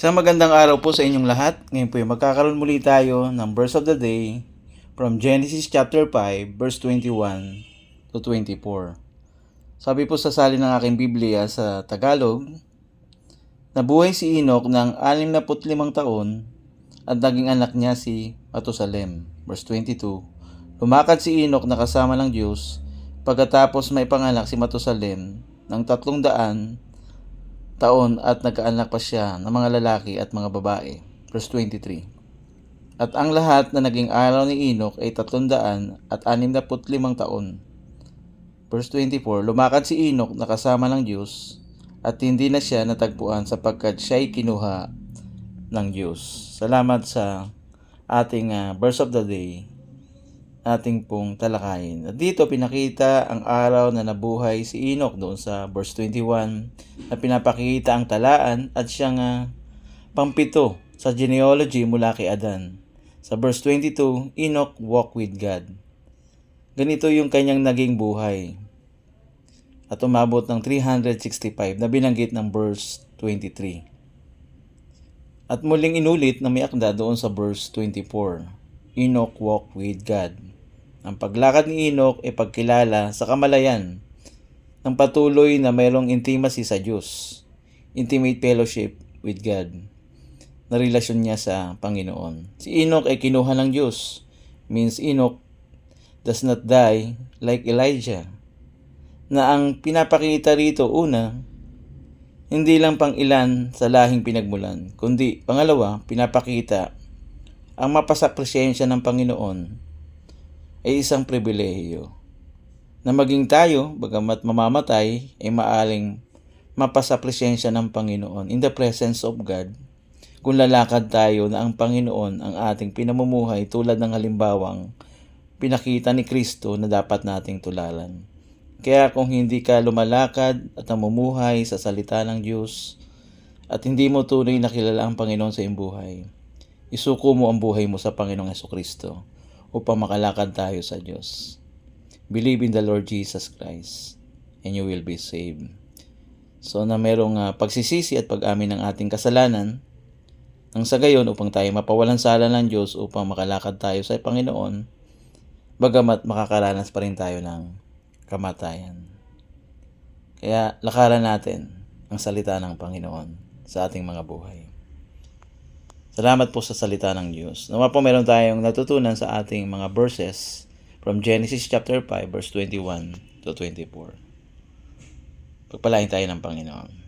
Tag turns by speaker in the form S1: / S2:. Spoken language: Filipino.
S1: Isang magandang araw po sa inyong lahat. Ngayon po magkakaroon muli tayo ng verse of the day from Genesis chapter 5 verse 21 to 24. Sabi po sa salin ng aking Biblia sa Tagalog, nabuhay si Enoch ng 65 taon at naging anak niya si Matusalem. Verse 22, lumakad si Enoch na kasama ng Diyos pagkatapos may panganak si Matusalem ng 300 taon at nagkaanak pa siya ng mga lalaki at mga babae. Verse 23. At ang lahat na naging araw ni Enoch ay 365 taon. Verse 24. Lumakad si Enoch na kasama ng Diyos at hindi na siya natagpuan sapagkat siya'y kinuha ng Diyos. Salamat sa ating verse of the day, ating pong talakayin. At dito pinakita ang araw na nabuhay si Enoch doon sa verse 21 na pinapakita ang talaan at siyang pangpito sa genealogy mula kay Adan. Sa verse 22, Enoch walked with God. Ganito yung kanyang naging buhay at umabot ng 365 na binanggit ng verse 23. At muling inulit na may akda doon sa verse 24. Enoch walked with God. Ang paglakad ni Enoch ay pagkilala sa kamalayan ng patuloy na mayroong intimacy sa Diyos, intimate fellowship with God, na relasyon niya sa Panginoon. Si Enoch ay kinuha ng Diyos, means Enoch does not die like Elijah, na ang pinapakita rito una, hindi lang pang ilan sa lahing pinagmulan, kundi pangalawa, pinapakita ang mapasakrisyensya ng Panginoon ay isang pribilehiyo. Na maging tayo, bagamat mamamatay, ay maaling mapasakrisyensya ng Panginoon in the presence of God kung lalakad tayo na ang Panginoon ang ating pinamumuhay tulad ng halimbawang pinakita ni Kristo na dapat nating tularan. Kaya kung hindi ka lumalakad at namumuhay sa salita ng Diyos at hindi mo tunay na kilala ang Panginoon sa iyong buhay, isuko mo ang buhay mo sa Panginoong Hesukristo upang makalakad tayo sa Diyos. Believe in the Lord Jesus Christ and you will be saved. So na merong pagsisisi at pag-amin ng ating kasalanan, nang sa gayon upang tayo mapawalan sala ng Diyos upang makalakad tayo sa Panginoon, bagamat makakaranas pa rin tayo ng kamatayan. Kaya lakaran natin ang salita ng Panginoon sa ating mga buhay. Salamat po sa salita ng Diyos. Nawa po meron tayong natutunan sa ating mga verses from Genesis chapter 5 verse 21 to 24. Pagpalain tayo ng Panginoon.